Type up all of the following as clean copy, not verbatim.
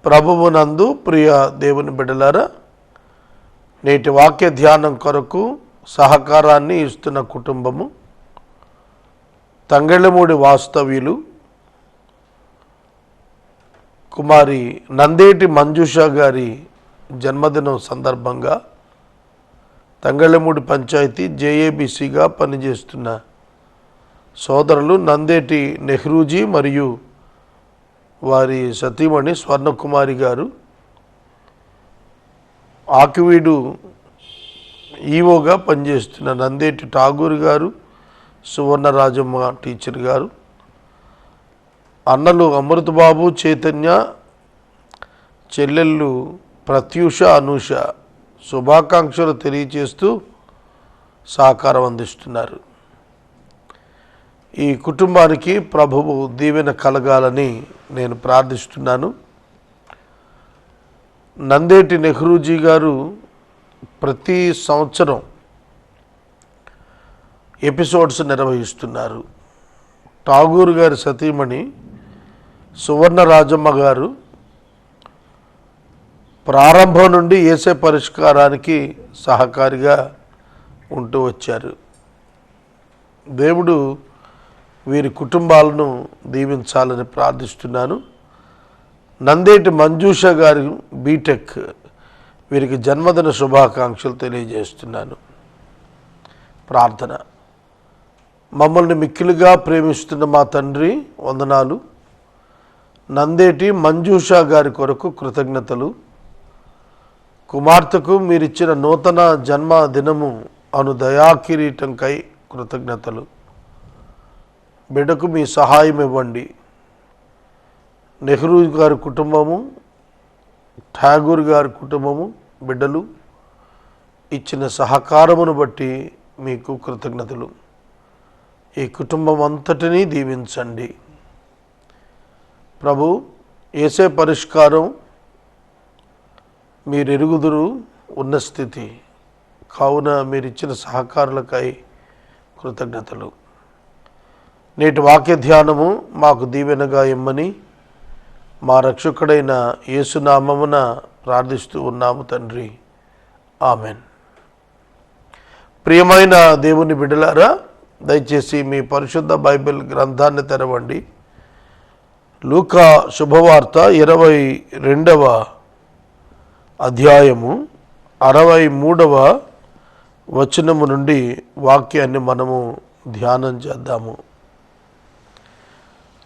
ప్రభువునందు ప్రియ దేవుని బిడ్డలారా, నేటి వాక్య ధ్యానం కొరకు సహకారాన్ని ఇస్తున్న కుటుంబము తంగెళ్ళమూడి వాస్తవ్యులు కుమారి నందేటి మంజుష గారి జన్మదినం సందర్భంగా తంగెళ్ళమూడి పంచాయతీ జేఏబీసీగా పనిచేస్తున్న సోదరులు నందేటి నెహ్రూజీ మరియు వారి సతీమణి స్వర్ణకుమారి గారు, ఆకివీడు ఈవోగా పనిచేస్తున్న నందేటి ఠాగూర్ గారు, సువర్ణరాజమ్మ టీచర్ గారు, అన్నలు అమృతబాబు, చైతన్య, చెల్లెళ్ళు ప్రత్యూష, అనూష శుభాకాంక్షలు తెలియజేస్తూ సహకారం అందిస్తున్నారు. ఈ కుటుంబానికి ప్రభువు దీవెన కలగాలని నేను ప్రార్థిస్తున్నాను. నందేటి నెహ్రూజీ గారు ప్రతి సంవత్సరం ఎపిసోడ్స్ నిర్వహిస్తున్నారు. ఠాగూర్ గారి సతీమణి సువర్ణరాజమ్మ గారు ప్రారంభం నుండి యేసే పరిష్కారానికి సహకారిగా ఉంటూ వచ్చారు. దేవుడు వీరి కుటుంబాలను దీవించాలని ప్రార్థిస్తున్నాను. నందేటి మంజూష గారి బీటెక్, వీరికి జన్మదిన శుభాకాంక్షలు తెలియజేస్తున్నాను. ప్రార్థన. మమ్మల్ని మిక్కిలిగా ప్రేమిస్తున్న మా తండ్రి, వందనాలు. నందేటి మంజూష గారి కొరకు కృతజ్ఞతలు. కుమార్తెకు మీరిచ్చిన నూతన జన్మదినము అను దయాకిరీటంకై కృతజ్ఞతలు. బిడ్డకు మీ సహాయం ఇవ్వండి. నెహ్రూ గారి కుటుంబము, ఠాగూర్ గారి కుటుంబము, బిడ్డలు ఇచ్చిన సహకారమును బట్టి మీకు కృతజ్ఞతలు. ఈ కుటుంబం అంతటినీ దీవించండి ప్రభు. యేసే పరిష్కారం మీరు ఎరుగుదురు ఉన్న స్థితి కావున మీరిచ్చిన సహకారులకై కృతజ్ఞతలు. నేటి వాక్య ధ్యానము మాకు దీవెనగా ఇమ్మని మా రక్షకుడైన యేసునామమున ప్రార్థిస్తూ ఉన్నాము తండ్రి, ఆమెన్. ప్రియమైన దేవుని బిడ్డలారా, దయచేసి మీ పరిశుద్ధ బైబిల్ గ్రంథాన్ని తెరవండి. లూకా శుభవార్త 22వ అధ్యాయము 63వ వచనము నుండి వాక్యాన్ని మనము ధ్యానం చేద్దాము.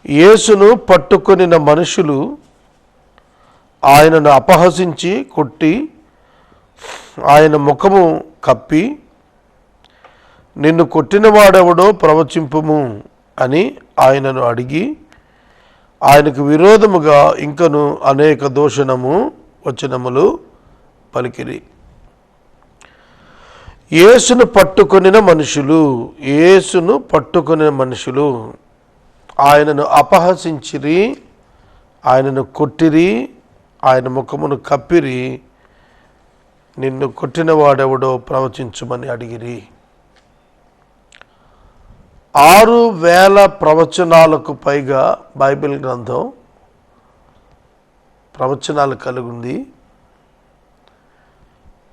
యేసును పట్టుకొనిన మనుషులు ఆయనను అపహసించి కొట్టి ఆయన ముఖము కప్పి, నిన్ను కొట్టినవాడెవడో ప్రవచింపుము అని ఆయనను అడిగి, ఆయనకు విరోధముగా ఇంకను అనేక దూషణము వచనములు పలికిరి. యేసును పట్టుకొనిన మనుషులు ఆయనను అపహసించిరి, ఆయనను కొట్టిరి, ఆయన ముఖమును కప్పిరి, నిన్ను కొట్టినవాడెవడో ప్రవచించుమని అడిగిరి. 6,000 ప్రవచనాలకు పైగా బైబిల్ గ్రంథం ప్రవచనాలు కలిగి ఉంది.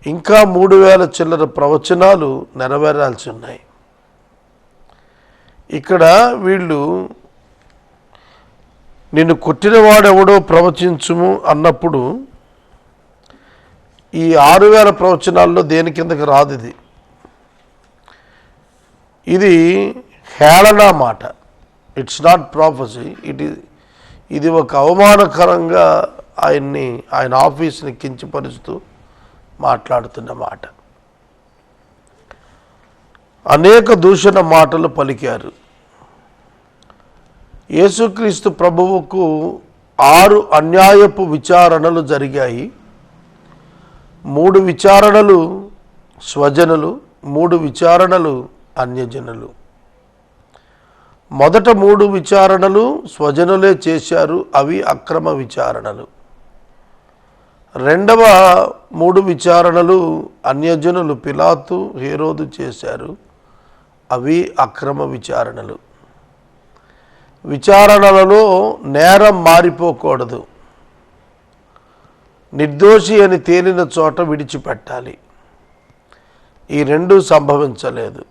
ఇంకా 3,000 చిల్లర ప్రవచనాలు నెరవేరాల్సి ఉన్నాయి. ఇక్కడ వీళ్ళు నిన్ను కొట్టినవాడెవడో ప్రవచించుము అన్నప్పుడు ఈ 6,000 ప్రవచనాల్లో దేని కిందకి రాదు. ఇది హేళన మాట. It's not prophecy. ఇది ఒక అవమానకరంగా ఆయన ఆఫీస్ని కించపరుస్తూ మాట్లాడుతున్న మాట. అనేక దూషణ మాటలు పలికారు. యేసుక్రీస్తు ప్రభువుకు 6 అన్యాయపు విచారణలు జరిగాయి. 3 విచారణలు స్వజనులు, 3 విచారణలు అన్యజనులు. మొదట 3 విచారణలు స్వజనులే చేశారు, అవి అక్రమ విచారణలు. రెండవ 3 విచారణలు అన్యజనులు పిలాతు, హేరోదు చేశారు, అవి అక్రమ విచారణలు. విచారణలలో నేరం మారిపోకూడదు. నిర్దోషి అని తేలిన చోట విడిచిపెట్టాలి. ఈ రెండూ సంభవించలేదు.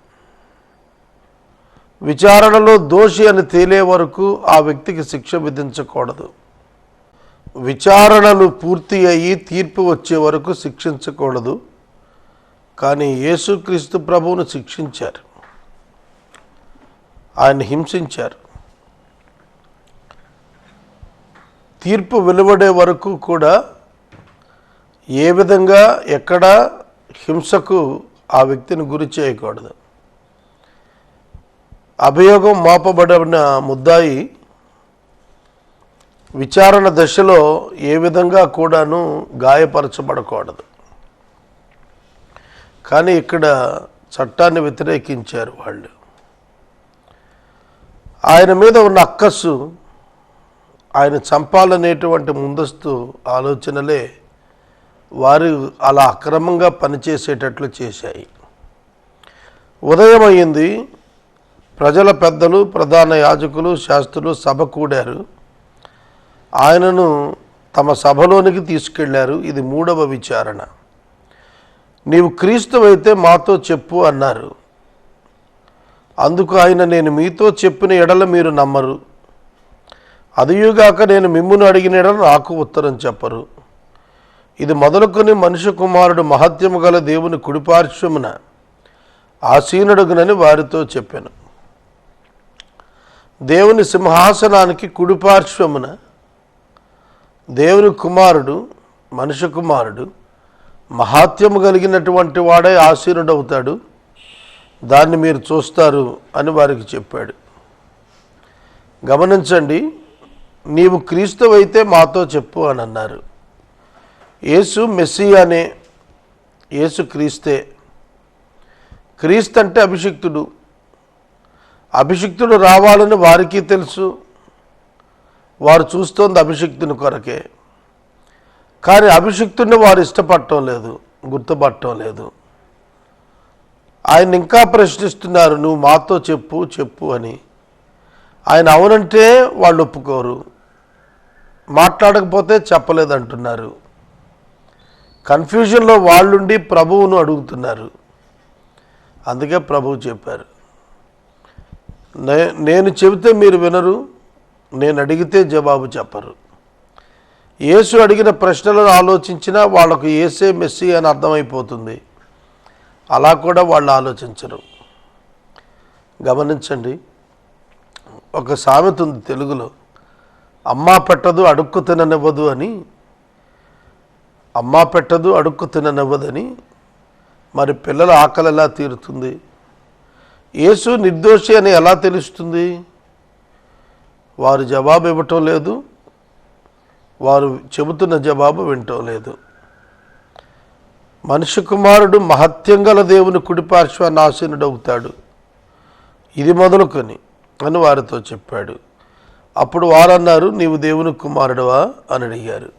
విచారణలో దోషి అని తేలే వరకు ఆ వ్యక్తికి శిక్ష విధించకూడదు. విచారణలు పూర్తి అయ్యి తీర్పు వచ్చే వరకు శిక్షించకూడదు. కానీ యేసుక్రీస్తు ప్రభువును శిక్షించారు, ఆయన హింసించారు. తీర్పు వెలువడే వరకు కూడా ఏ విధంగా ఎక్కడ హింసకు ఆ వ్యక్తిని గురి చేయకూడదు. అభియోగం మోపబడిన ముద్దాయి విచారణ దశలో ఏ విధంగా కూడాను గాయపరచబడకూడదు. కానీ ఇక్కడ చట్టాన్ని వ్యతిరేకించారు వాళ్ళు. ఆయన మీద ఉన్న అక్కసు, ఆయన చంపాలనేటువంటి ముందస్తు ఆలోచనలే వారు అలా అక్రమంగా పనిచేసేటట్లు చేశాయి. ఉదయం అయింది. ప్రజల పెద్దలు, ప్రధాన యాజకులు, శాస్త్రులు సభ కూడారు. ఆయనను తమ సభలోనికి తీసుకెళ్లారు. ఇది 3వ విచారణ. నీవు క్రీస్తువైతే మాతో చెప్పు అన్నారు. అందుకు ఆయన, నేను మీతో చెప్పిన ఎడల మీరు నమ్మరు, అదియుగాక నేను మిమ్మును అడిగిన ఎడల నాకు ఉత్తరం చెప్పరు. ఇది మొదలుకొని మనుష్య కుమారుడు మహత్యము గల దేవుని కుడిపార్శ్వమున ఆసీనుడుగునని వారితో చెప్పాను. దేవుని సింహాసనానికి కుడిపార్శ్వమున దేవుని కుమారుడు, మనుష్య కుమారుడు మహాత్యము కలిగినటువంటి వాడే ఆసీనుడవుతాడు, దాన్ని మీరు చూస్తారు అని వారికి చెప్పాడు. గమనించండి, నీవు క్రీస్తువైతే మాతో చెప్పు అని అన్నారు. యేసు మెస్సియానే, యేసు క్రీస్తే. క్రీస్తు అంటే అభిషిక్తుడు. అభిషిక్తుడు రావాలని వారికి తెలుసు. వారు చూస్తోంది అభిషిక్తుని కొరకే. కానీ అభిషిక్తుడిని వారు ఇష్టపడటం లేదు, గుర్తుపట్టడం లేదు. ఆయన ఇంకా ప్రశ్నిస్తున్నారు, నువ్వు మాతో చెప్పు చెప్పు అని. ఆయన అవునంటే వాళ్ళు ఒప్పుకోరు, మాట్లాడకపోతే చెప్పలేదంటున్నారు. కన్ఫ్యూజన్లో వాళ్ళుండి ప్రభువును అడుగుతున్నారు. అందుకే ప్రభువు చెప్పారు, నేను చెబితే మీరు వినరు, నేను అడిగితే జవాబు చెప్పరు. యేసు అడిగిన ప్రశ్నలను ఆలోచించినా వాళ్లకు యేసే మెస్సీ అని అర్థమైపోతుంది. అలా కూడా వాళ్ళు ఆలోచించరు. గమనించండి, ఒక సామెత ఉంది తెలుగులో, అమ్మా పెట్టదు అడుక్కు తిననివ్వదు అని. అమ్మా పెట్టదు అడుక్కు తిననివ్వదని. మరి పిల్లల ఆకలి ఎలా తీరుతుంది? యేసు నిర్దోషి అని ఎలా తెలుస్తుంది? వారు జవాబు ఇవ్వటం లేదు, వారు చెబుతున్న జవాబు వినటం లేదు. మనుష్య కుమారుడు మహత్యం గల దేవుని కుడిపార్శ్వాన్ని ఆసీనుడవుతాడు, ఇది మొదలుకొని అని వారితో చెప్పాడు. అప్పుడు వారన్నారు, నీవు దేవుని కుమారుడువా అని అడిగారు.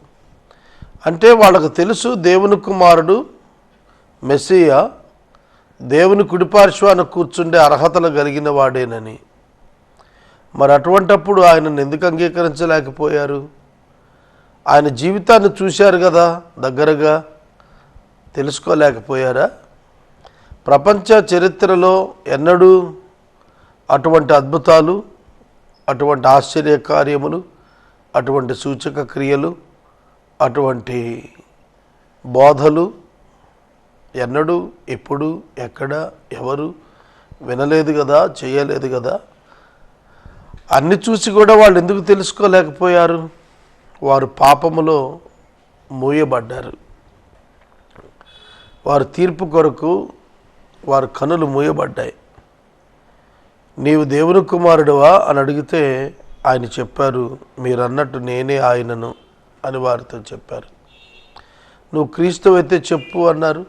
అంటే వాళ్ళకు తెలుసు దేవుని కుమారుడు మెస్సియా దేవుని కుడిపార్శ్వాన కూర్చుండే అర్హతలు కలిగిన వాడేనని. మరి అటువంటప్పుడు ఆయనను ఎందుకు అంగీకరించలేకపోయారు? ఆయన జీవితాన్ని చూశారు కదా దగ్గరగా, తెలుసుకోలేకపోయారా? ప్రపంచ చరిత్రలో ఎన్నడూ అటువంటి అద్భుతాలు, అటువంటి ఆశ్చర్య కార్యములు, అటువంటి సూచక క్రియలు, అటువంటి బోధలు ఎన్నడూ ఎప్పుడు ఎక్కడ ఎవరు వినలేదు కదా, చేయలేదు కదా. అన్ని చూసి కూడా వాళ్ళు ఎందుకు తెలుసుకోలేకపోయారు? వారు పాపములో మూయబడ్డారు. వారు తీర్పు కొరకు వారి కనులు మూయబడ్డాయి. నీవు దేవుని కుమారుడువా అని అడిగితే ఆయన చెప్పారు, మీరు అన్నట్టు నేనే ఆయనను అని వారితో చెప్పారు. నువ్వు క్రీస్తు అయితే చెప్పు అన్నారు,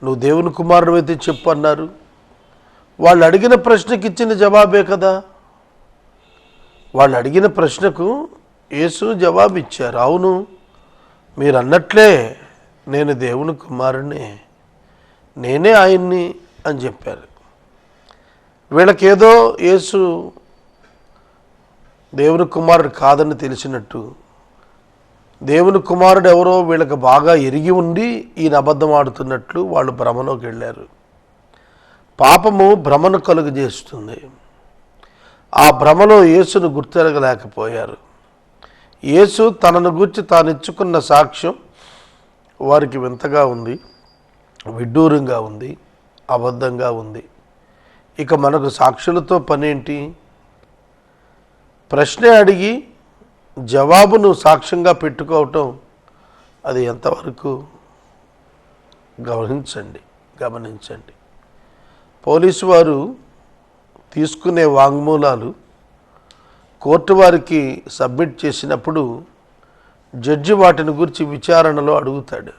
నువ్వు దేవుని కుమారుడు అయితే చెప్పు అన్నారు. వాళ్ళు అడిగిన ప్రశ్నకి ఇచ్చిన జవాబే కదా. వాళ్ళు అడిగిన ప్రశ్నకు యేసు జవాబు ఇచ్చారు, అవును మీరు అన్నట్లే నేను దేవుని కుమారుడిని, నేనే ఆయన్ని అని చెప్పారు. వీళ్ళకేదో యేసు దేవుని కుమారుడు కాదని తెలిసినట్టు దేవుని కుమారుడు ఎవరో వీళ్ళకి బాగా ఎరిగి ఉండి ఈయన అబద్ధం ఆడుతున్నట్లు వాళ్ళు భ్రమలోకి వెళ్ళారు. పాపము భ్రమను కలుగజేస్తుంది. ఆ భ్రమలో యేసును గుర్తెరగలేకపోయారు. యేసు తనను గూర్చి తాను ఇచ్చుకున్న సాక్ష్యం వారికి వింతగా ఉంది, విడ్డూరంగా ఉంది, అబద్ధంగా ఉంది. ఇక మనకు సాక్షులతో పనేంటి? ప్రశ్న అడిగి జవాబును సాక్ష్యంగా పెట్టుకోవటం అది ఎంతవరకు గమనించండి. పోలీసు వారు తీసుకునే వాంగ్మూలాలు కోర్టు వారికి సబ్మిట్ చేసినప్పుడు జడ్జి వాటిని గురించి విచారణలో అడుగుతాడు.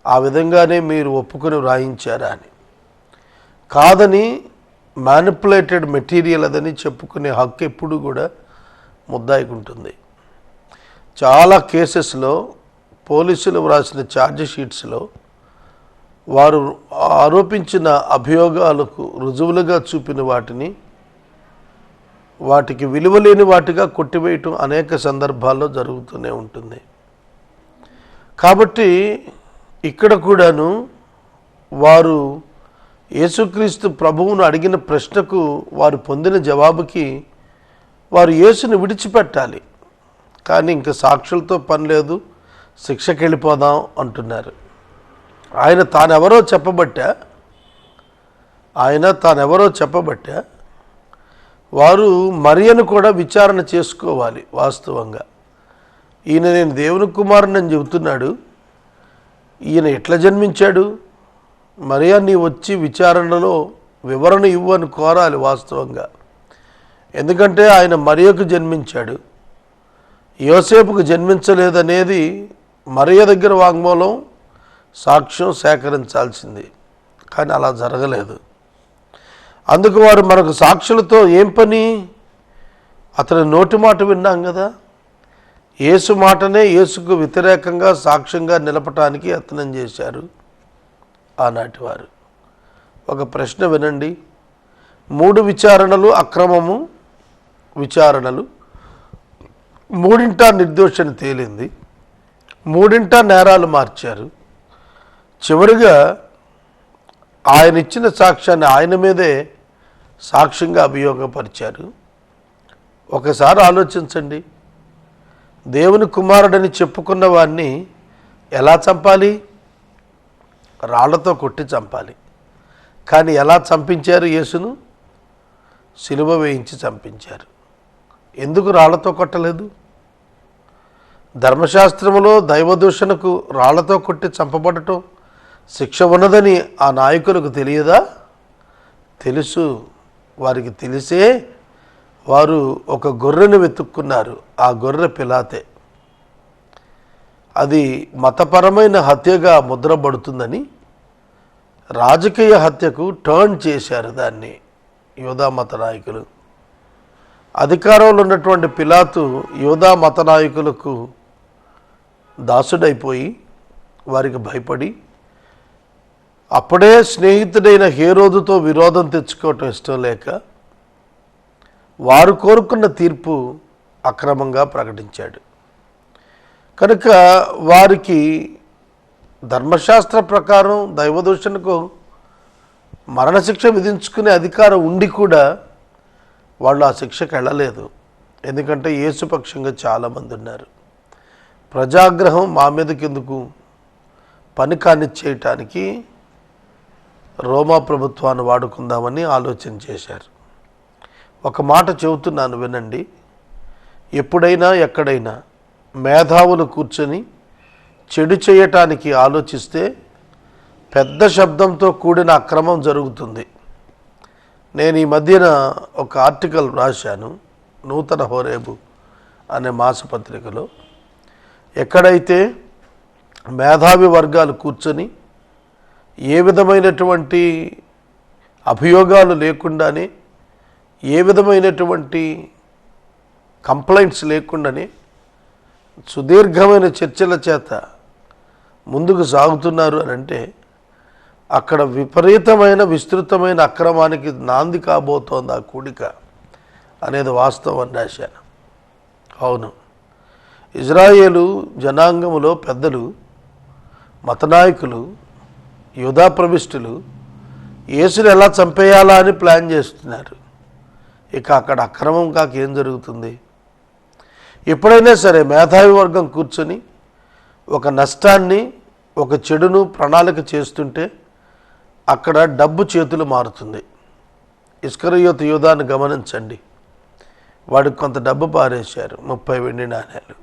ఆ విధంగానే మీరు ఒప్పుకొని వ్రాయించారా అని. కాదని మ్యానిపులేటెడ్ మెటీరియల్ అదని చెప్పుకునే హక్కు ఎప్పుడు కూడా ముద్దాయికి ఉంటుంది. చాలా కేసెస్లో పోలీసులు వ్రాసిన ఛార్జ్ షీట్స్లో వారు ఆరోపించిన అభియోగాలకు రుజువులుగా చూపిన వాటికి విలువలేని వాటిగా కొట్టివేయటం అనేక సందర్భాల్లో జరుగుతూనే ఉంటుంది. కాబట్టి ఇక్కడ కూడాను వారు యేసుక్రీస్తు ప్రభువును అడిగిన ప్రశ్నకు వారు పొందిన జవాబుకి వారు యేసుని విడిచిపెట్టాలి. కానీ ఇంకా సాక్షులతో పని లేదు, శిక్షకి వెళ్ళిపోదాం అంటున్నారు. ఆయన తానెవరో చెప్పబట్టా వారు మరియను కూడా విచారణ చేసుకోవాలి. వాస్తవంగా ఈయన నేను దేవుని కుమారుని చెబుతున్నాడు, ఈయన ఎట్లా జన్మించాడు? మరియా నీ వచ్చి విచారణలో వివరణ ఇవ్వు అని కోరాలి వాస్తవంగా. ఎందుకంటే ఆయన మరియకు జన్మించాడు, యోసేపుకు జన్మించలేదనేది మరియ దగ్గర వాంగ్మూలం సాక్ష్యం సేకరించాల్సింది. కానీ అలా జరగలేదు. అందుకు వారు మనకు సాక్షులతో ఏం పని? అతని నోటి మాట విన్నాం కదా, యేసు మాటనే యేసుకు వ్యతిరేకంగా సాక్ష్యంగా నిలపటానికి యత్నం చేశారు ఆనాటి వారు. ఒక ప్రశ్న వినండి. 3 విచారణలు అక్రమము విచారణలు, 3 నిర్దోషని తేలింది, 3 నేరాలు మార్చారు. చివరిగా ఆయన ఇచ్చిన సాక్ష్యాన్ని ఆయన మీదే సాక్ష్యంగా అభియోగపరిచారు. ఒకసారి ఆలోచించండి. దేవుని కుమారుడని చెప్పుకున్న వాడిని ఎలా చంపాలి? రాళ్లతో కొట్టి చంపాలి. కానీ ఎలా చంపించారు? యేసును సిలువ వేయించి చంపించారు. ఎందుకు రాళ్లతో కొట్టలేదు? ధర్మశాస్త్రములో దైవదూషణకు రాళ్లతో కొట్టి చంపబడటం శిక్ష ఉన్నదని ఆ నాయకులకు తెలియదా? తెలుసు. వారికి తెలిసే వారు ఒక గొర్రెను వెతుక్కున్నారు. ఆ గొర్రె పిలాతే. అది మతపరమైన హత్యగా ముద్రపడుతుందని రాజకీయ హత్యకు టర్న్ చేశారు దాన్ని యూదా మత నాయకులు. అధికారంలో ఉన్నటువంటి పిలాతు యూదా మత నాయకులకు దాసుడైపోయి వారికి భయపడి అప్పుడే స్నేహితుడైన హేరోదుతో విరోధం తెచ్చుకోవటం ఇష్టం లేక వారు కోరుకున్న తీర్పు అక్రమంగా ప్రకటించాడు. కనుక వారికి ధర్మశాస్త్ర ప్రకారం దైవదూషణకు మరణశిక్ష విధించుకునే అధికారం ఉండి కూడా వాళ్ళు ఆ శిక్షకు వెళ్ళలేదు. ఎందుకంటే యేసుపక్షంగా చాలామంది ఉన్నారు. ప్రజాగ్రహం మా మీదకెందుకు, పని కానిచ్చేయటానికి రోమా ప్రభుత్వాన్ని వాడుకుందామని ఆలోచన చేశారు. ఒక మాట చెబుతున్నాను వినండి. ఎప్పుడైనా ఎక్కడైనా మేధావులు కూర్చొని చెడు చేయటానికి ఆలోచిస్తే పెద్ద శబ్దంతో కూడిన అక్రమం జరుగుతుంది. నేను ఈ మధ్యన ఒక ఆర్టికల్ రాశాను నూతన హోరేబు అనే మాసపత్రికలో. ఎక్కడైతే మేధావి వర్గాలు కూర్చొని ఏ విధమైనటువంటి అభియోగాలు లేకుండానే, ఏ విధమైనటువంటి కంప్లైంట్స్ లేకుండానే సుదీర్ఘమైన చర్చల చేత ముందుకు సాగుతున్నారు అని అంటే అక్కడ విపరీతమైన విస్తృతమైన అక్రమానికి నాంది కాబోతోంది ఆ కూడిక అనేది వాస్తవం రాశాను. అవును, ఇజ్రాయేలు జనాంగములో పెద్దలు, మతనాయకులు, యూదా ప్రవిష్టులు యేసుని ఎలా చంపేయాలా అని ప్లాన్ చేస్తున్నారు. ఇక అక్కడ అక్రమం కాక ఏం జరుగుతుంది? ఎప్పుడైనా సరే మేధావి వర్గం కూర్చొని ఒక నష్టాన్ని, ఒక చెడును ప్రణాళిక చేస్తుంటే అక్కడ డబ్బు చేతులు మారుతుంది. ఇస్కరియోతు యూదాను గమనించండి. వాడికి కొంత డబ్బు పారేశారు, 30 వెండి నాణేలు.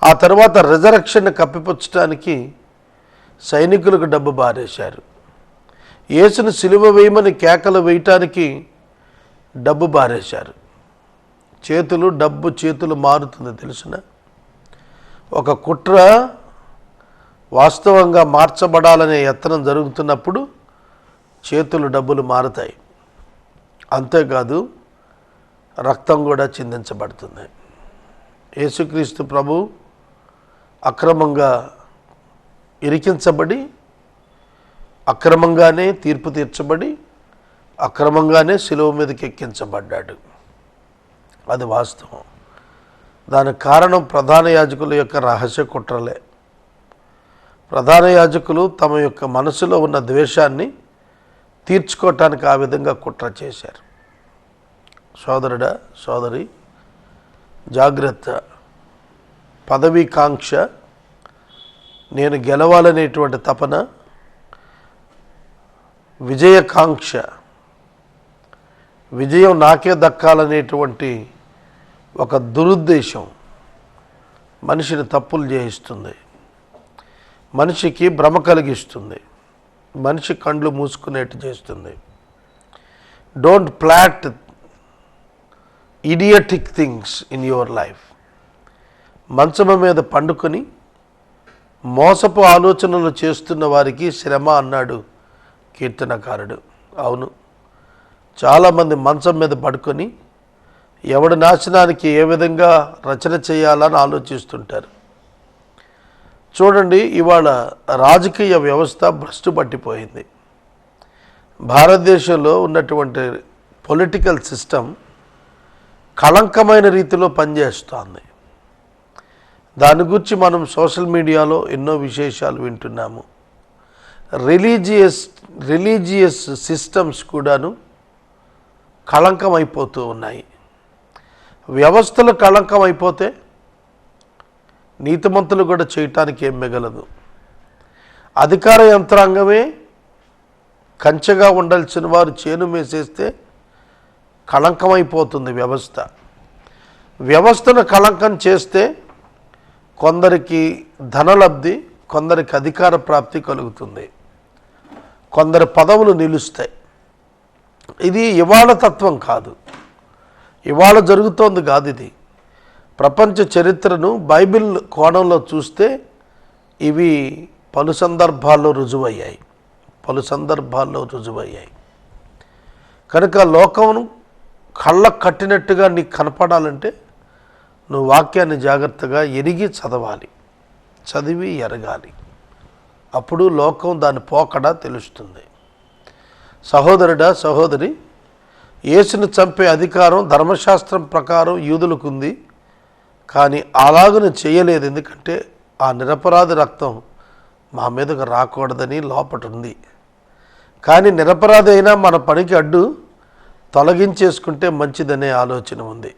ఆ తర్వాత రిజరక్షన్ కప్పిపుచ్చడానికి సైనికులకు డబ్బు పారేశారు. యేసును సిలువ వేయమని కేకలు వేయటానికి డబ్బు పారేశారు. డబ్బు చేతులు మారుతుంది తెలుసునా? ఒక కుట్ర వాస్తవంగా మార్చబడాలనే యత్నం జరుగుతున్నప్పుడు డబ్బులు మారుతాయి. అంతేకాదు రక్తం కూడా చిందించబడుతుంది. యేసుక్రీస్తు ప్రభు అక్రమంగా ఇరికించబడి, అక్రమంగానే తీర్పు తీర్చబడి, అక్రమంగానే శిలువ మీదకి ఎక్కించబడ్డాడు. అది వాస్తవం. దానికి కారణం ప్రధాన యాజకుల యొక్క రహస్య కుట్రలే. ప్రధాన యాజకులు తమ యొక్క మనసులో ఉన్న ద్వేషాన్ని తీర్చుకోవటానికి ఆ విధంగా కుట్ర చేశారు. సోదరుడా, సోదరి, జాగ్రత్త. పదవీకాంక్ష, నేను గెలవాలనేటువంటి తపన, విజయకాంక్ష, విజయం నాకే దక్కాలనేటువంటి ఒక దురుద్దేశం మనిషిని తప్పులు చేయిస్తుంది, మనిషికి భ్రమ కలిగిస్తుంది, మనిషి కండ్లు మూసుకునేట్టు చేస్తుంది. Don't plot idiotic things in your life. మంచము మీద పండుకొని మోసపు ఆలోచనలు చేస్తున్న వారికి శ్రమ అన్నాడు కీర్తనకారుడు. అవును, చాలామంది మంచం మీద పడుకొని ఎవడి నాశనానికి ఏ విధంగా రచన చేయాలని ఆలోచిస్తుంటారు. చూడండి, ఇవాళ రాజకీయ వ్యవస్థ భ్రష్టు పట్టిపోయింది. భారతదేశంలో ఉన్నటువంటి పొలిటికల్ సిస్టమ్ కళంకమైన రీతిలో పనిచేస్తోంది. దాని గురించి మనం సోషల్ మీడియాలో ఎన్నో విశేషాలు వింటున్నాము. రిలీజియస్ సిస్టమ్స్ కూడాను కళంకం అయిపోతూ ఉన్నాయి. వ్యవస్థలు కళంకం అయిపోతే నీతిమంతులు కూడా చేయటానికి ఏం మిగలదు. అధికార యంత్రాంగమే కంచెగా ఉండాల్సిన వారు చేను మేసేస్తే కళంకమైపోతుంది వ్యవస్థ. వ్యవస్థను కళంకం చేస్తే కొందరికి ధనలబ్ధి, కొందరికి అధికార ప్రాప్తి కలుగుతుంది, కొందరి పదవులు నిలుస్తాయి. ఇది ఇవాళ తత్వం కాదు, ఇవాళ జరుగుతోంది కాదు. ఇది ప్రపంచ చరిత్రను బైబిల్ కోణంలో చూస్తే ఇవి పలు సందర్భాల్లో రుజువయ్యాయి. కనుక లోకమును కళ్ళకు కట్టినట్టుగా నీకు కనపడాలంటే నువ్వు వాక్యాన్ని జాగ్రత్తగా ఎరిగి చదవాలి, చదివి ఎరగాలి. అప్పుడు లోకం దాని పోకడా తెలుస్తుంది. సహోదరుడా, సహోదరి, యేసును చంపే అధికారం ధర్మశాస్త్రం ప్రకారం యూదులకు ఉంది. కానీ అలాగను చేయలేదు. ఎందుకంటే ఆ నిరపరాధి రక్తం మా మీదకు రాకూడదని లోపట ఉంది. కానీ నిరపరాధి అయినా మన పనికి అడ్డు తొలగించేసుకుంటే మంచిదనే ఆలోచన ఉంది.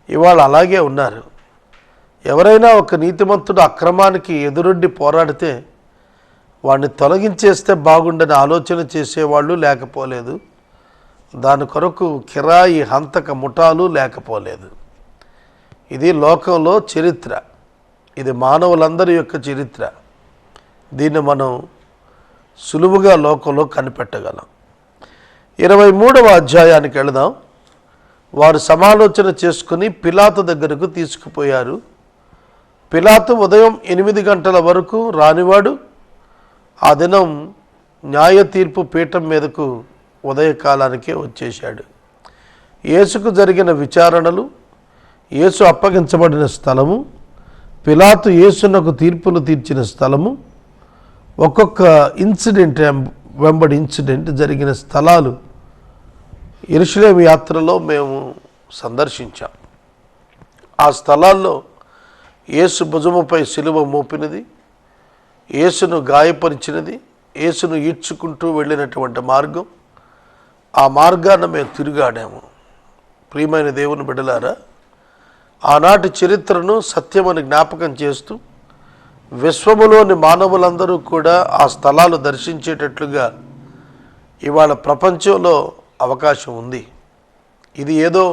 ఇవాళ అలాగే ఉన్నారు. ఎవరైనా ఒక నీతిమంతుడు అక్రమానికి ఎదురొడ్డి పోరాడితే వాడిని తొలగించేస్తే బాగుండని ఆలోచన చేసేవాళ్ళు లేకపోలేదు. దాని కొరకు కిరాయి హంతక ముఠాలు లేకపోలేదు. ఇది లోకంలో చరిత్ర, ఇది మానవులందరి యొక్క చరిత్ర. దీన్ని మనం సులువుగా లోకంలో కనిపెట్టగలం. 23వ అధ్యాయానికి వెళదాం. వారు సమాలోచన చేసుకుని పిలాతు దగ్గరకు తీసుకుపోయారు. పిలాతు ఉదయం 8 గంటల వరకు రానివాడు. ఆ దినం న్యాయ తీర్పు పీఠం మీదకు ఉదయకాలానికే వచ్చేశాడు. యేసుకు జరిగిన విచారణలు, యేసు అప్పగించబడిన స్థలము, పిలాతు యేసునకు తీర్పులు తీర్చిన స్థలము, ఒక్కొక్క ఇన్సిడెంట్ వెంబడి ఇన్సిడెంట్ జరిగిన స్థలాలు యెరూషలేము యాత్రలో మేము సందర్శించాం. ఆ స్థలాల్లో యేసు భుజముపై సిలువ మోపినది, యేసును గాయపరిచినది, యేసును ఈడ్చుకుంటూ వెళ్ళినటువంటి మార్గం, ఆ మార్గాన మేము తిరుగాడాము. ప్రియమైన దేవుని బిడ్డలారా, ఆనాటి చరిత్రను సత్యమని జ్ఞాపకం చేస్తూ విశ్వములోని మానవులందరూ కూడా ఆ స్థలాలు దర్శించేటట్లుగా ఇవాళ ప్రపంచంలో అవకాశం ఉంది. ఇది ఏదో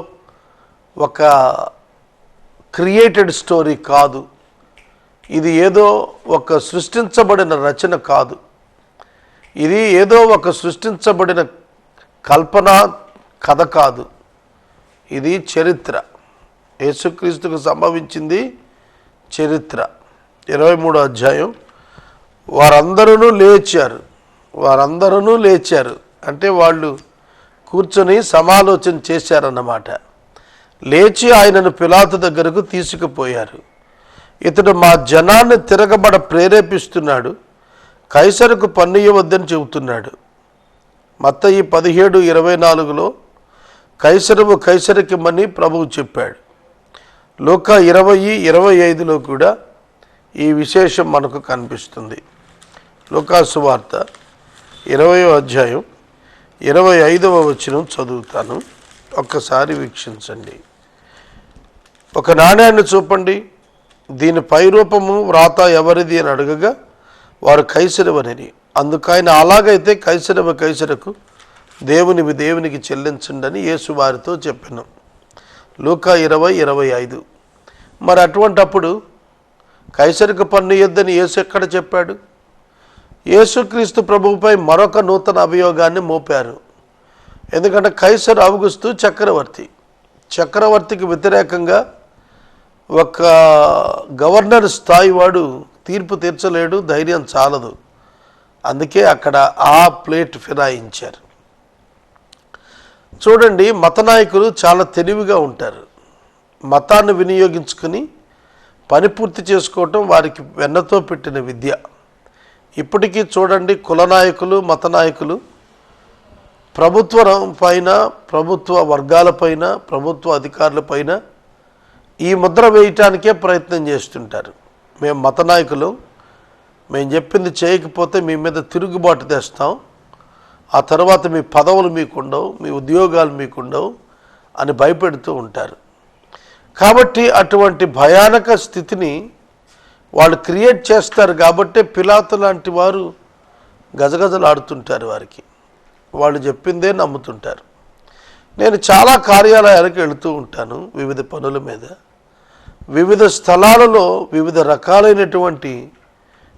ఒక క్రియేటెడ్ స్టోరీ కాదు, ఇది ఏదో ఒక సృష్టించబడిన రచన కాదు, ఇది ఏదో ఒక సృష్టించబడిన కల్పన కథ కాదు, ఇది చరిత్ర. యేసుక్రీస్తుకు సంభవించింది చరిత్ర. 23వ అధ్యాయం, వారందరూ లేచారు అంటే వాళ్ళు కూర్చొని సమాలోచన చేశారన్నమాట. లేచి ఆయనను పిలాతు దగ్గరకు తీసుకుపోయారు. ఇతడు మా జనాన్ని తిరగబడ ప్రేరేపిస్తున్నాడు, కైసరుకు పన్నియవద్దని చెబుతున్నాడు. మత్తయి 17:24లో కైసరువు కైసరికిమ్మని ప్రభువు చెప్పాడు. లూకా 20:25లో కూడా ఈ విశేషం మనకు కనిపిస్తుంది. లూకా సువార్త 20వ అధ్యాయం 25వ వచనం చదువుతాను, ఒక్కసారి వీక్షించండి. ఒక నాణ్యాన్ని చూపండి, దీని పైరూపము వ్రాత ఎవరిది అని అడగగా వారు కైసరువని. అందుకైన అలాగైతే కైసరుకు, దేవునివి దేవునికి చెల్లించండి అని యేసు వారితో చెప్పాను. లూకా 20:25. మరి అటువంటప్పుడు కైసరుకు పన్ను ఇయ్యొద్దని యేసు ఎక్కడ చెప్పాడు? యేసుక్రీస్తు ప్రభువుపై మరొక నూతన అభియోగాన్ని మోపారు. ఎందుకంటే కైసరు ఔగుస్తు చక్రవర్తికి వ్యతిరేకంగా ఒక గవర్నర్ స్థాయి వాడు తీర్పు తీర్చలేడు, ధైర్యం చాలదు. అందుకే అక్కడ ఆ ప్లేట్ ఫిరాయించారు. చూడండి, మత నాయకులు చాలా తెలివిగా ఉంటారు. మతాన్ని వినియోగించుకుని పని పూర్తి చేసుకోవటం వారికి వెన్నతో పెట్టిన విద్య. ఇప్పటికీ చూడండి, కుల నాయకులు, మత నాయకులు ప్రభుత్వం పైన, ప్రభుత్వ వర్గాలపైన, ప్రభుత్వ అధికారులపైన ఈ ముద్ర వేయటానికే ప్రయత్నం చేస్తుంటారు. మేము మత నాయకులు, మేము చెప్పింది చేయకపోతే మీ మీద తిరుగుబాటు తెస్తాం, ఆ తర్వాత మీ పదవులు మీకుండవు, మీ ఉద్యోగాలు మీకుండవు అని భయపెడుతూ ఉంటారు. కాబట్టి అటువంటి భయానక స్థితిని వాళ్ళు క్రియేట్ చేస్తారు. కాబట్టి పిలాతు లాంటి వారు గజగజలాడుతుంటారు. వారికి వాళ్ళు చెప్పిందే నమ్ముతుంటారు. నేను చాలా కార్యాలయాలకు వెళుతూ ఉంటాను, వివిధ పనుల మీద. వివిధ స్థలాలలో వివిధ రకాలైనటువంటి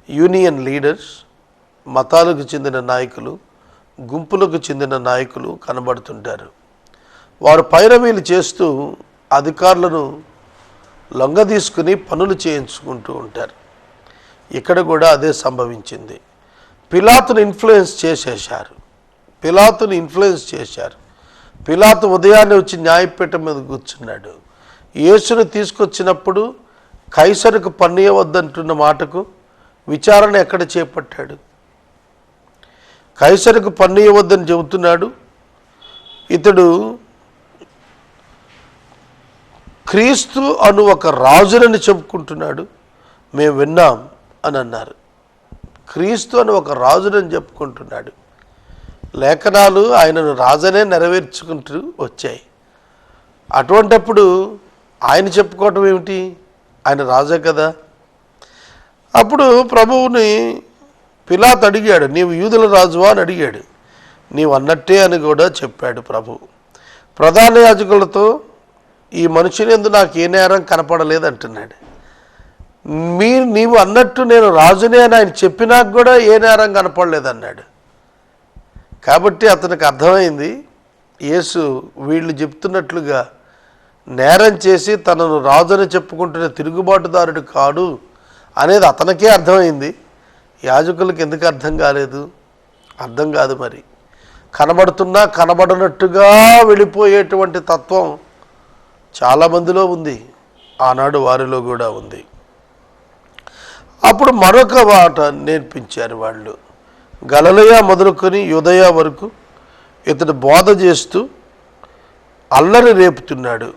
యూనియన్ లీడర్స్, మతాలకు చెందిన నాయకులు, గుంపులకు చెందిన నాయకులు కనబడుతుంటారు. వారు పైరవీలు చేస్తూ అధికారులను లొంగదీసుకుని పనులు చేయించుకుంటూ ఉంటారు. ఇక్కడ కూడా అదే సంభవించింది. పిలాతును ఇన్ఫ్లుయెన్స్ చేశారు. పిలాతు ఉదయాన్నే వచ్చి న్యాయపీఠం మీద కూర్చున్నాడు. యేసును తీసుకొచ్చినప్పుడు కైసరుకు పన్నియవద్దంటున్న మాటకు విచారణ ఎక్కడ చేపట్టాడు? కైసరుకు పన్నియవద్దని చెబుతున్నాడు. ఇతడు క్రీస్తు అను ఒక రాజునని చెప్పుకుంటున్నాడు, మేము విన్నాం అని అన్నారు. క్రీస్తు అని ఒక రాజునని చెప్పుకుంటున్నాడు. లేఖనాలు ఆయనను రాజనే నెరవేర్చుకుంటూ వచ్చాయి. అటువంటప్పుడు ఆయన చెప్పుకోవటం ఏమిటి? ఆయన రాజే కదా. అప్పుడు ప్రభువుని పిలాతు అడిగాడు, నీవు యూదుల రాజువా అని అడిగాడు. నీవు అన్నట్టే అని కూడా చెప్పాడు ప్రభువు. ప్రధాన యాజకులతో ఈ మనుషుని యందు నాకు ఏ నేరం కనపడలేదు అంటున్నాడు. నీవు అన్నట్టు నేను రాజునే అని ఆయన చెప్పినాక కూడా ఏ నేరం కనపడలేదు అన్నాడు. కాబట్టి అతనికి అర్థమైంది, యేసు వీళ్ళు చెప్తున్నట్లుగా నేరం చేసి తనను రాజుని చెప్పుకుంటున్న తిరుగుబాటుదారుడు కాడు అనేది అతనికే అర్థమైంది. యాజకులకు ఎందుకు అర్థం కాలేదు? అర్థం కాదు. మరి కనబడుతున్నా కనబడనట్టుగా వెళ్ళిపోయేటువంటి తత్వం చాలామందిలో ఉంది, ఆనాడు వారిలో కూడా ఉంది. అప్పుడు మరొక మాట నేర్పించారు వాళ్ళు. గలిలయ మొదలుకొని యూదయ వరకు ఇతడు బోధ చేస్తూ అల్లరి రేపుతున్నాడు.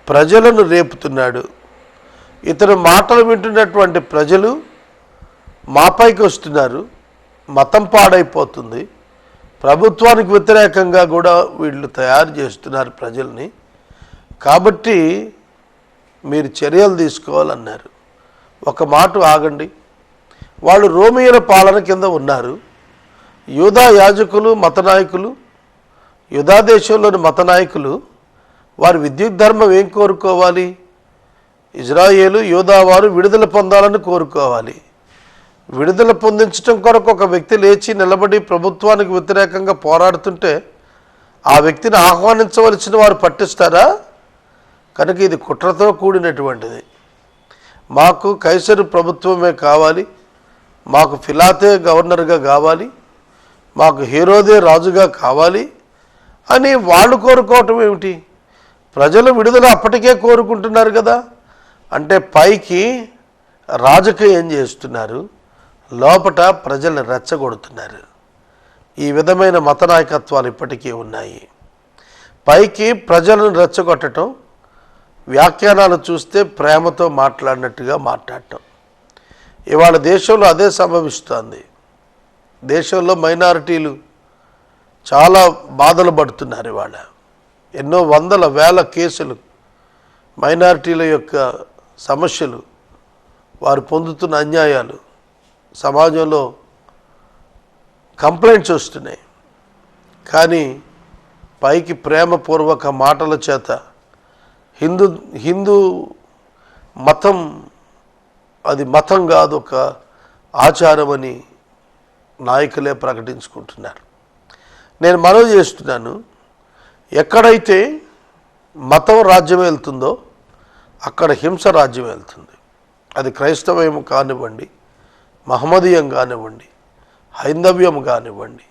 ప్రజలను రేపుతున్నాడు. ఇతని మాటలు వింటున్నటువంటి ప్రజలు మాపైకి వస్తున్నారు. మతం పాడైపోతుంది. ప్రభుత్వానికి వ్యతిరేకంగా కూడా వీళ్ళు తయారు చేస్తున్నారు ప్రజల్ని. కాబట్టి మీరు చర్యలు తీసుకోవాలన్నారు. ఒక మాట ఆగండి. వాళ్ళు రోమియోల పాలన కింద ఉన్నారు. యూదా యాజకులు, మత నాయకులు, యూదా దేశంలోని మత నాయకులు వారి విద్యుత్ ధర్మం ఏం కోరుకోవాలి? ఇజ్రాయేలు యూదా వారు విడుదల పొందాలని కోరుకోవాలి. విడుదల పొందించడం కొరకు ఒక వ్యక్తి లేచి నిలబడి ప్రభుత్వానికి వ్యతిరేకంగా పోరాడుతుంటే ఆ వ్యక్తిని ఆహ్వానించవలసిన వారు పట్టిస్తారా? కనుక ఇది కుట్రతో కూడినటువంటిది. మాకు కైసరు ప్రభుత్వమే కావాలి, మాకు ఫిలాతే గవర్నర్గా కావాలి, మాకు హేరోదే రాజుగా కావాలి అని వాళ్ళు కోరుకోవటం ఏమిటి? ప్రజలు విడుదల అప్పటికే కోరుకుంటున్నారు కదా. అంటే పైకి రాజకీయం చేస్తున్నారు, లోపట ప్రజల్ని రెచ్చగొడుతున్నారు. ఈ విధమైన మత నాయకత్వాలు ఇప్పటికీ ఉన్నాయి. పైకి ప్రజలను రెచ్చగొట్టడం, వ్యాఖ్యానాలు చూస్తే ప్రేమతో మాట్లాడినట్టుగా మాట్లాడటం. ఇవాళ దేశంలో అదే సంభవిస్తోంది. దేశంలో మైనారిటీలు చాలా బాధలు పడుతున్నారు. ఇవాళ ఎన్నో వందల వేల కేసులు, మైనారిటీల యొక్క సమస్యలు, వారు పొందుతున్న అన్యాయాలు, సమాజంలో కంప్లైంట్స్ వస్తున్నాయి. కానీ పైకి ప్రేమపూర్వక మాటల చేత హిందూ మతం అది మతం కాదు, ఒక ఆచారం అని నాయకులే ప్రకటించుకుంటున్నారు. నేను మనవి చేస్తున్నాను, ఎక్కడైతే మతం రాజ్యం వెళ్తుందో అక్కడ హింస రాజ్యం వెళ్తుంది. అది క్రైస్తవ్యం కానివ్వండి, మహమ్మదీయం కానివ్వండి, హైందవ్యం కానివ్వండి,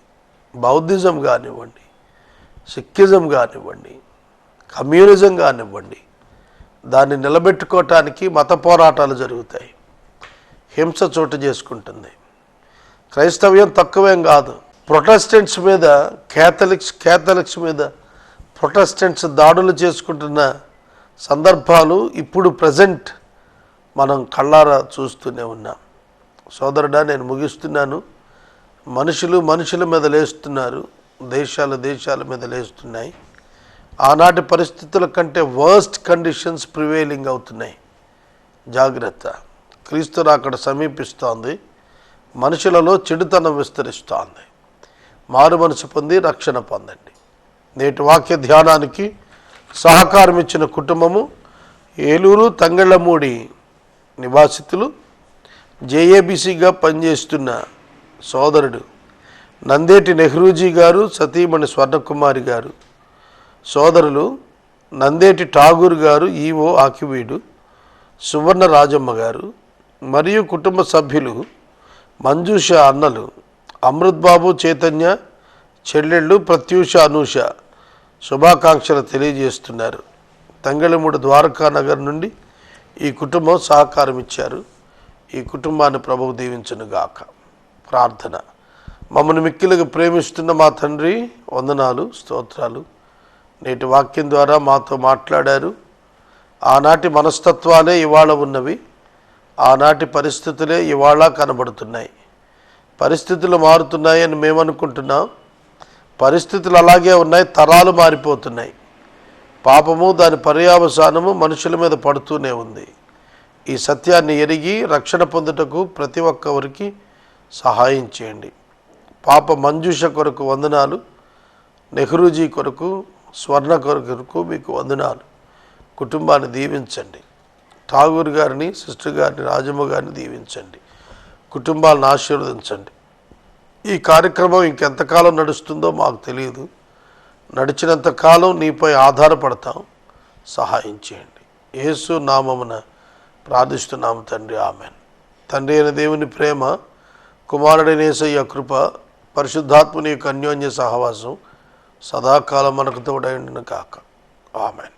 బౌద్ధిజం కానివ్వండి, సిక్కిజం కానివ్వండి, కమ్యూనిజం కానివ్వండి, దాన్ని నిలబెట్టుకోవటానికి మత పోరాటాలు జరుగుతాయి. హింస చోటు చేసుకుంటుంది. క్రైస్తవ్యం తక్కువేం కాదు. ప్రొటెస్టెంట్స్ మీద క్యాథలిక్స్ మీద ప్రొటెస్టెంట్స్ దాడులు చేసుకుంటున్న సందర్భాలు ఇప్పుడు ప్రజెంట్ మనం కళ్ళారా చూస్తూనే ఉన్నాం. సోదరుడా, నేను ముగిస్తున్నాను. మనుషుల మీద లేస్తున్నారు, దేశాల మీద లేస్తున్నాయి. ఆనాటి పరిస్థితుల కంటే వర్స్ట్ కండిషన్స్ ప్రివేలింగ్ అవుతున్నాయి. జాగ్రత్త. క్రీస్తు రాకడ సమీపిస్తోంది. మనుషులలో చెడుతనం విస్తరిస్తోంది. మారు మనసు పొంది రక్షణ పొందండి. నేటి వాక్య ధ్యానానికి సహకారం ఇచ్చిన కుటుంబము ఏలూరు తంగళ్ళమూడి నివాసితులు, జేఏబీసీగా పనిచేస్తున్న సోదరుడు నందేటి నెహ్రూజీ గారు, సతీమణి స్వర్ణకుమారి గారు, సోదరులు నందేటి ఠాగూర్ గారు, ఈవో ఆకివీడు, సువర్ణ రాజమ్మ గారు మరియు కుటుంబ సభ్యులు మంజూష అన్నలు, అమృత్ బాబు, చైతన్య చెల్లెళ్ళు ప్రత్యూష, అనూష శుభాకాంక్షలు తెలియజేస్తున్నారు. తంగళమూడి ద్వారకా నగర్ నుండి ఈ కుటుంబం సహకారం ఇచ్చారు. ఈ కుటుంబాన్ని ప్రభువు దీవించునుగాక. ప్రార్థన. మమ్మల్ని మిక్కిలుగా ప్రేమిస్తున్న మా తండ్రి, వందనాలు, స్తోత్రాలు. నేటి వాక్యం ద్వారా మాతో మాట్లాడారు. ఆనాటి మనస్తత్వాలే ఇవాళ ఉన్నవి, ఆనాటి పరిస్థితులే ఇవాళ కనబడుతున్నాయి. పరిస్థితులు మారుతున్నాయి అని మేము అనుకుంటున్నాం. పరిస్థితులు అలాగే ఉన్నాయి, తరాలు మారిపోతున్నాయి. పాపము దాని పర్యావసానము మనుషుల మీద పడుతూనే ఉంది. ఈ సత్యాన్ని ఎరిగి రక్షణ పొందుటకు ప్రతి ఒక్కరికి సహాయం చేయండి. పాప మంజూష కొరకు వందనాలు, నెహ్రూజీ కొరకు, స్వర్ణ కొరకు మీకు వందనాలు. కుటుంబాన్ని దీవించండి. ఠాగూర్ గారిని, సిస్టర్ గారిని, రాజమ్మ గారిని దీవించండి. కుటుంబాలను ఆశీర్వదించండి. ఈ కార్యక్రమం ఇంకెంతకాలం నడుస్తుందో మాకు తెలియదు. నడిచినంత కాలం నీపై ఆధారపడతాం. సహాయం చేయండి. యేసు నామమున ప్రార్థిస్తున్నాము తండ్రి, ఆమెన్. తండ్రి అయిన దేవుని ప్రేమ, కుమారుడైన యేసయ్య కృప, పరిశుద్ధాత్ముని యొక్క అన్యోన్య సహవాసం సదాకాలం మనకు తోడైండును కాక. ఆమెన్.